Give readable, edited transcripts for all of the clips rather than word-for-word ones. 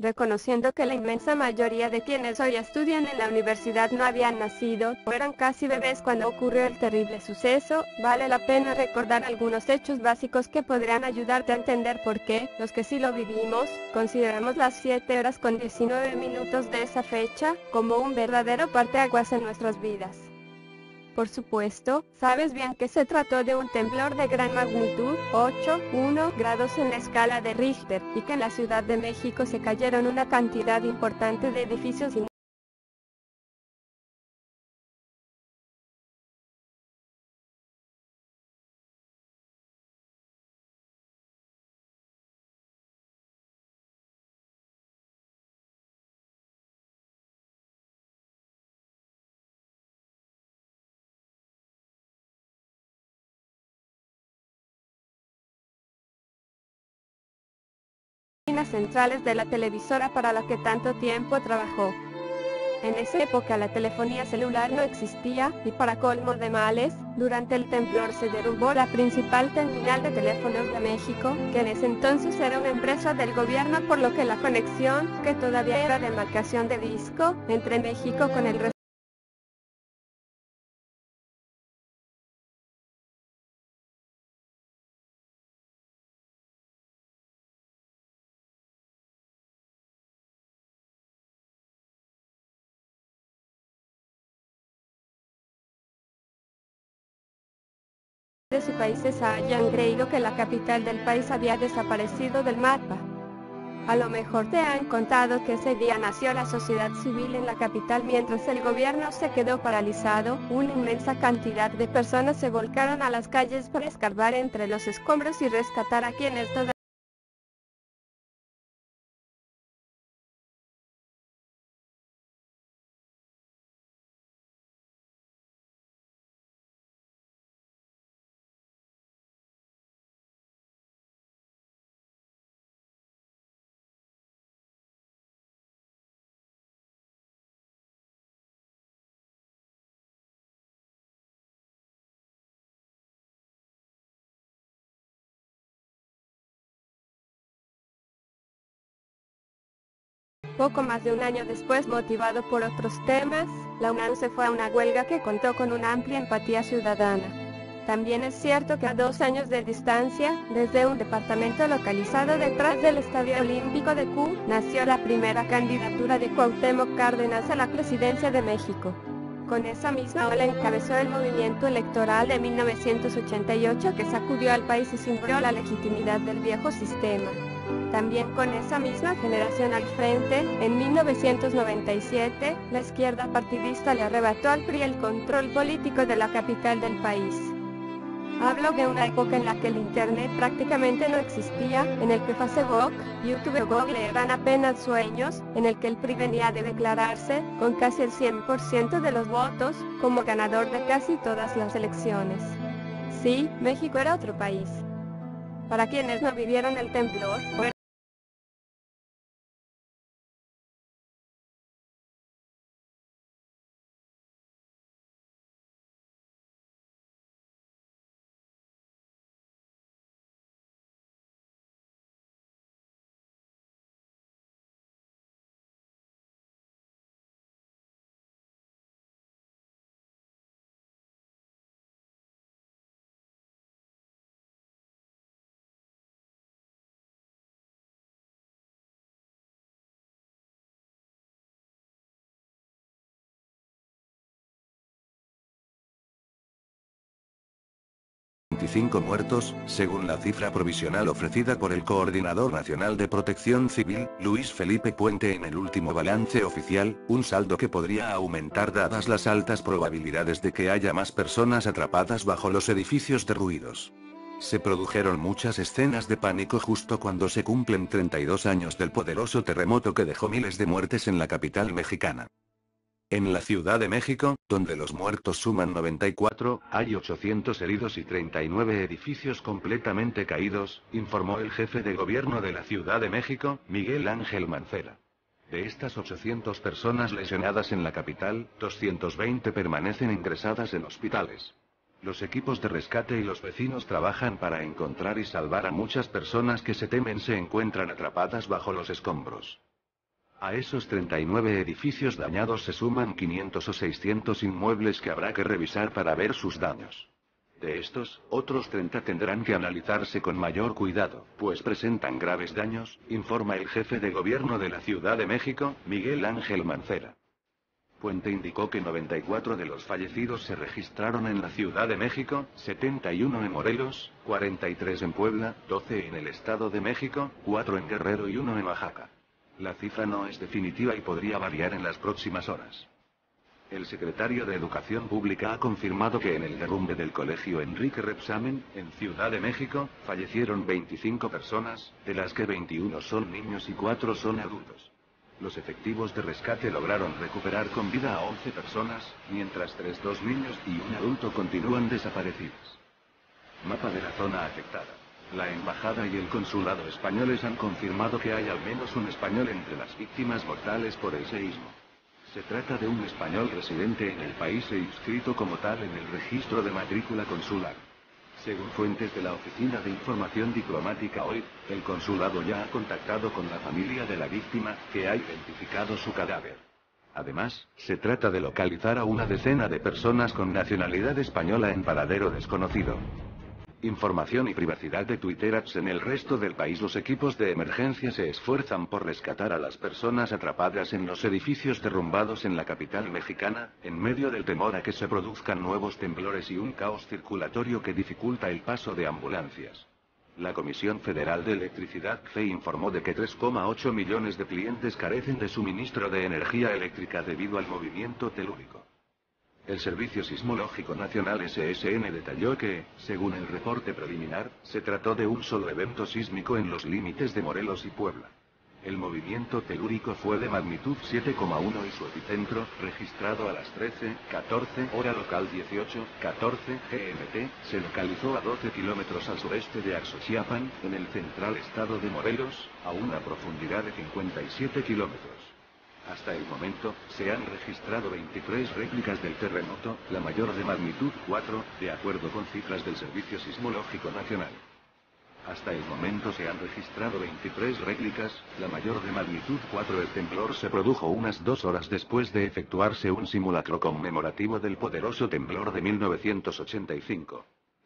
reconociendo que la inmensa mayoría de quienes hoy estudian en la universidad no habían nacido, o eran casi bebés cuando ocurrió el terrible suceso, vale la pena recordar algunos hechos básicos que podrían ayudarte a entender por qué, los que sí lo vivimos, consideramos las 7 horas con 19 minutos de esa fecha, como un verdadero parteaguas en nuestras vidas. Por supuesto, sabes bien que se trató de un temblor de gran magnitud, 8,1 grados en la escala de Richter, y que en la Ciudad de México se cayeron una cantidad importante de edificios y centrales de la televisora para la que tanto tiempo trabajó. En esa época la telefonía celular no existía, y para colmo de males, durante el temblor se derrumbó la principal terminal de teléfonos de México, que en ese entonces era una empresa del gobierno, por lo que la conexión, que todavía era de marcación de disco, entre México con el resto de sus países hayan creído que la capital del país había desaparecido del mapa. A lo mejor te han contado que ese día nació la sociedad civil en la capital mientras el gobierno se quedó paralizado. Una inmensa cantidad de personas se volcaron a las calles para escarbar entre los escombros y rescatar a quienes todavía Poco más de un año después, motivado por otros temas, la UNAM se fue a una huelga que contó con una amplia empatía ciudadana. También es cierto que a 2 años de distancia, desde un departamento localizado detrás del Estadio Olímpico de Q, nació la primera candidatura de Cuauhtémoc Cárdenas a la presidencia de México. Con esa misma ola encabezó el movimiento electoral de 1988 que sacudió al país y cimbró la legitimidad del viejo sistema. También con esa misma generación al frente, en 1997, la izquierda partidista le arrebató al PRI el control político de la capital del país. Hablo de una época en la que el internet prácticamente no existía, en el que Facebook, YouTube o Google eran apenas sueños, en el que el PRI venía de declararse, con casi el 100% de los votos, como ganador de casi todas las elecciones. Sí, México era otro país. Para quienes no vivieron el temblor, muertos, según la cifra provisional ofrecida por el Coordinador Nacional de Protección Civil, Luis Felipe Puente en el último balance oficial, un saldo que podría aumentar dadas las altas probabilidades de que haya más personas atrapadas bajo los edificios derruidos. Se produjeron muchas escenas de pánico justo cuando se cumplen 32 años del poderoso terremoto que dejó miles de muertes en la capital mexicana. En la Ciudad de México, donde los muertos suman 94, hay 800 heridos y 39 edificios completamente caídos, informó el jefe de gobierno de la Ciudad de México, Miguel Ángel Mancera. De estas 800 personas lesionadas en la capital, 220 permanecen ingresadas en hospitales. Los equipos de rescate y los vecinos trabajan para encontrar y salvar a muchas personas que se temen se encuentran atrapadas bajo los escombros. A esos 39 edificios dañados se suman 500 o 600 inmuebles que habrá que revisar para ver sus daños. De estos, otros 30 tendrán que analizarse con mayor cuidado, pues presentan graves daños, informa el jefe de gobierno de la Ciudad de México, Miguel Ángel Mancera. Puente indicó que 94 de los fallecidos se registraron en la Ciudad de México, 71 en Morelos, 43 en Puebla, 12 en el Estado de México, 4 en Guerrero y 1 en Oaxaca. La cifra no es definitiva y podría variar en las próximas horas. El secretario de Educación Pública ha confirmado que en el derrumbe del colegio Enrique Rebsamen, en Ciudad de México, fallecieron 25 personas, de las que 21 son niños y 4 son adultos. Los efectivos de rescate lograron recuperar con vida a 11 personas, mientras 2 niños y un adulto continúan desaparecidos. Mapa de la zona afectada. La embajada y el consulado españoles han confirmado que hay al menos un español entre las víctimas mortales por el seísmo. Se trata de un español residente en el país e inscrito como tal en el registro de matrícula consular. Según fuentes de la Oficina de Información Diplomática OID, el consulado ya ha contactado con la familia de la víctima, que ha identificado su cadáver. Además, se trata de localizar a una decena de personas con nacionalidad española en paradero desconocido. Información y privacidad de Twitter Ads. En el resto del país los equipos de emergencia se esfuerzan por rescatar a las personas atrapadas en los edificios derrumbados en la capital mexicana, en medio del temor a que se produzcan nuevos temblores y un caos circulatorio que dificulta el paso de ambulancias. La Comisión Federal de Electricidad CFE informó de que 3,8 millones de clientes carecen de suministro de energía eléctrica debido al movimiento telúrico. El Servicio Sismológico Nacional SSN detalló que, según el reporte preliminar, se trató de un solo evento sísmico en los límites de Morelos y Puebla. El movimiento telúrico fue de magnitud 7,1 y su epicentro, registrado a las 13:14 hora local 18:14 GMT, se localizó a 12 kilómetros al sureste de Axochiapan, en el central estado de Morelos, a una profundidad de 57 kilómetros. Hasta el momento, se han registrado 23 réplicas del terremoto, la mayor de magnitud 4, de acuerdo con cifras del Servicio Sismológico Nacional. Hasta el momento se han registrado 23 réplicas, la mayor de magnitud 4. El temblor se produjo unas 2 horas después de efectuarse un simulacro conmemorativo del poderoso temblor de 1985.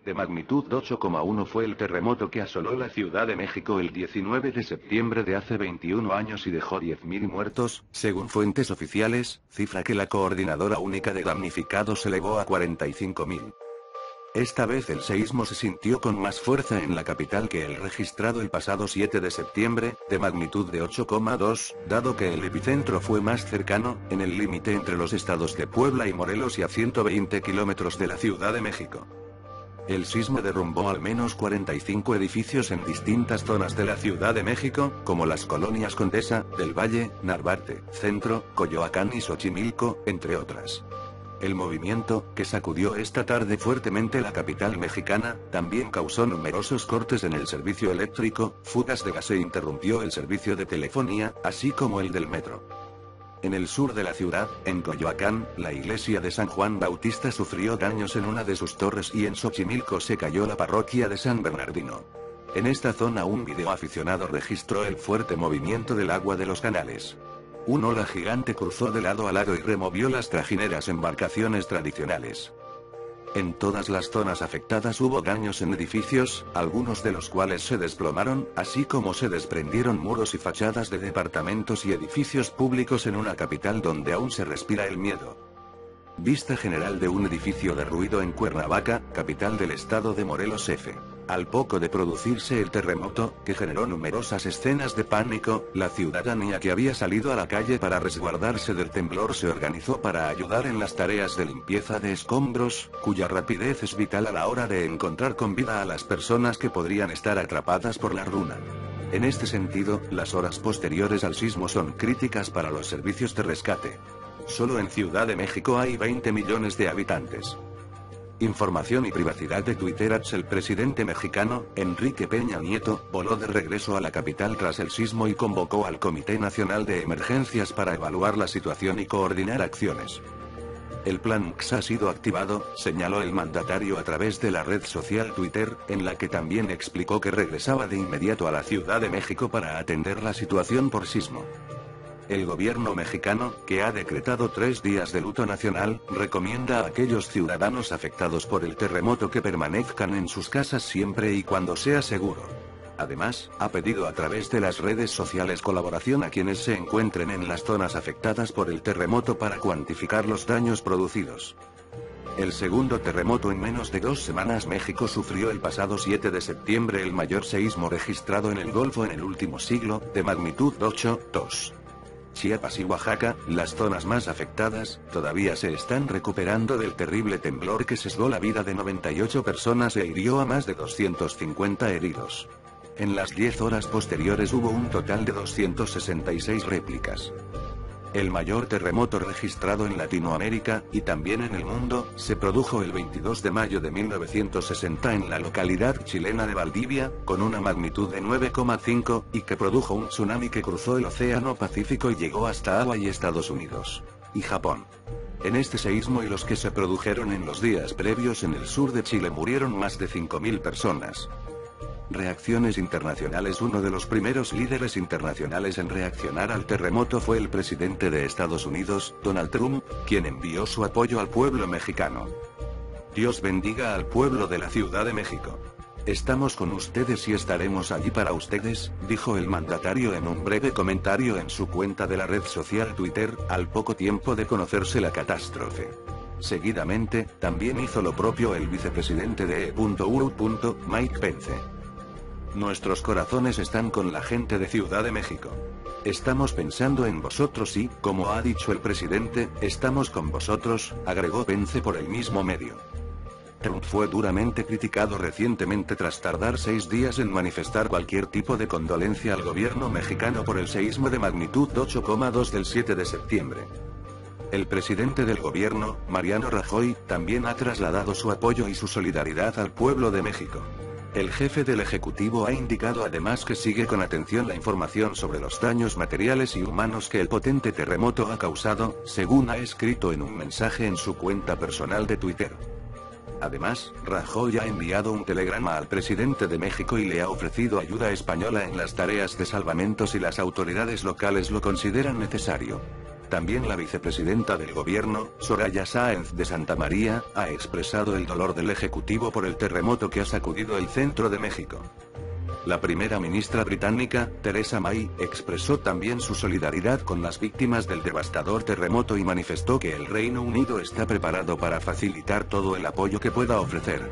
De magnitud 8,1 fue el terremoto que asoló la Ciudad de México el 19 de septiembre de hace 21 años y dejó 10.000 muertos, según fuentes oficiales, cifra que la Coordinadora Única de Damnificados elevó a 45.000. Esta vez el seísmo se sintió con más fuerza en la capital que el registrado el pasado 7 de septiembre, de magnitud de 8,2, dado que el epicentro fue más cercano, en el límite entre los estados de Puebla y Morelos y a 120 kilómetros de la Ciudad de México. El sismo derrumbó al menos 45 edificios en distintas zonas de la Ciudad de México, como las colonias Condesa, del Valle, Narvarte, Centro, Coyoacán y Xochimilco, entre otras. El movimiento, que sacudió esta tarde fuertemente la capital mexicana, también causó numerosos cortes en el servicio eléctrico, fugas de gas e interrumpió el servicio de telefonía, así como el del metro. En el sur de la ciudad, en Coyoacán, la iglesia de San Juan Bautista sufrió daños en una de sus torres y en Xochimilco se cayó la parroquia de San Bernardino. En esta zona un videoaficionado registró el fuerte movimiento del agua de los canales. Un ola gigante cruzó de lado a lado y removió las trajineras embarcaciones tradicionales. En todas las zonas afectadas hubo daños en edificios, algunos de los cuales se desplomaron, así como se desprendieron muros y fachadas de departamentos y edificios públicos en una capital donde aún se respira el miedo. Vista general de un edificio derruido en Cuernavaca, capital del estado de Morelos F. Al poco de producirse el terremoto, que generó numerosas escenas de pánico, la ciudadanía que había salido a la calle para resguardarse del temblor se organizó para ayudar en las tareas de limpieza de escombros, cuya rapidez es vital a la hora de encontrar con vida a las personas que podrían estar atrapadas por la runa. En este sentido, las horas posteriores al sismo son críticas para los servicios de rescate. Solo en Ciudad de México hay 20 millones de habitantes. Información y privacidad de Twitter Ads. El presidente mexicano, Enrique Peña Nieto, voló de regreso a la capital tras el sismo y convocó al Comité Nacional de Emergencias para evaluar la situación y coordinar acciones. El plan X ha sido activado, señaló el mandatario a través de la red social Twitter, en la que también explicó que regresaba de inmediato a la Ciudad de México para atender la situación por sismo. El gobierno mexicano, que ha decretado 3 días de luto nacional, recomienda a aquellos ciudadanos afectados por el terremoto que permanezcan en sus casas siempre y cuando sea seguro. Además, ha pedido a través de las redes sociales colaboración a quienes se encuentren en las zonas afectadas por el terremoto para cuantificar los daños producidos. El segundo terremoto en menos de 2 semanas. México sufrió el pasado 7 de septiembre el mayor seísmo registrado en el Golfo en el último siglo, de magnitud 8.2. Chiapas y Oaxaca, las zonas más afectadas, todavía se están recuperando del terrible temblor que sesgó la vida de 98 personas e hirió a más de 250 heridos. En las 10 horas posteriores hubo un total de 266 réplicas. El mayor terremoto registrado en Latinoamérica, y también en el mundo, se produjo el 22 de mayo de 1960 en la localidad chilena de Valdivia, con una magnitud de 9,5, y que produjo un tsunami que cruzó el Océano Pacífico y llegó hasta Hawái y Estados Unidos y Japón. En este seísmo y los que se produjeron en los días previos en el sur de Chile murieron más de 5.000 personas. Reacciones internacionales. Uno de los primeros líderes internacionales en reaccionar al terremoto fue el presidente de Estados Unidos, Donald Trump, quien envió su apoyo al pueblo mexicano. Dios bendiga al pueblo de la Ciudad de México. Estamos con ustedes y estaremos allí para ustedes, dijo el mandatario en un breve comentario en su cuenta de la red social Twitter, al poco tiempo de conocerse la catástrofe. Seguidamente, también hizo lo propio el vicepresidente de EU. Mike Pence. Nuestros corazones están con la gente de Ciudad de México. Estamos pensando en vosotros y, como ha dicho el presidente, estamos con vosotros, agregó Pence por el mismo medio. Trump fue duramente criticado recientemente tras tardar 6 días en manifestar cualquier tipo de condolencia al gobierno mexicano por el seísmo de magnitud 8,2 del 7 de septiembre. El presidente del gobierno, Mariano Rajoy, también ha trasladado su apoyo y su solidaridad al pueblo de México. El jefe del Ejecutivo ha indicado además que sigue con atención la información sobre los daños materiales y humanos que el potente terremoto ha causado, según ha escrito en un mensaje en su cuenta personal de Twitter. Además, Rajoy ha enviado un telegrama al presidente de México y le ha ofrecido ayuda española en las tareas de salvamento si las autoridades locales lo consideran necesario. También la vicepresidenta del gobierno, Soraya Sáenz de Santa María, ha expresado el dolor del Ejecutivo por el terremoto que ha sacudido el centro de México. La primera ministra británica, Theresa May, expresó también su solidaridad con las víctimas del devastador terremoto y manifestó que el Reino Unido está preparado para facilitar todo el apoyo que pueda ofrecer.